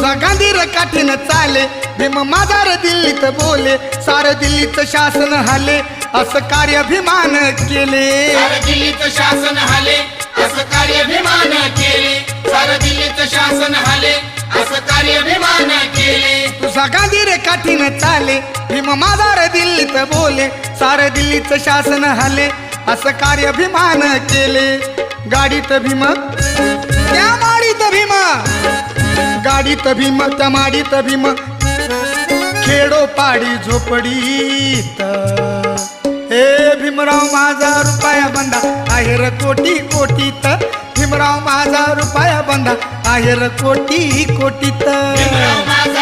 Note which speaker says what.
Speaker 1: तुझा गांधीर काठीनं चाले भीम माझा रे दिल्लीत बोले सारं दिल्लीचं शासन हाले असं कार्य भीमान केले
Speaker 2: सारं दिल्लीचं शासन हाले असं कार्य भीमान केले सारं दिल्लीचं शासन हाले असं कार्य भीमान केले
Speaker 1: तुझा गांधीर काठीनं चाले भीम माझा रे दिल्लीत बोले सारं दिल्लीचं शासन हाले असं कार्य भीमान केले गाडीत भीम त्या माडीत भीम गाडीत भीम त्या माडीत भीम खेडो पाडी झोपडीत हे भीमराव माझा रुपया बंदा आहेर कोटी कोटीत भीमराव माझा रुपया बंदा आहेर कोटी कोटीत
Speaker 2: भीमराव माझा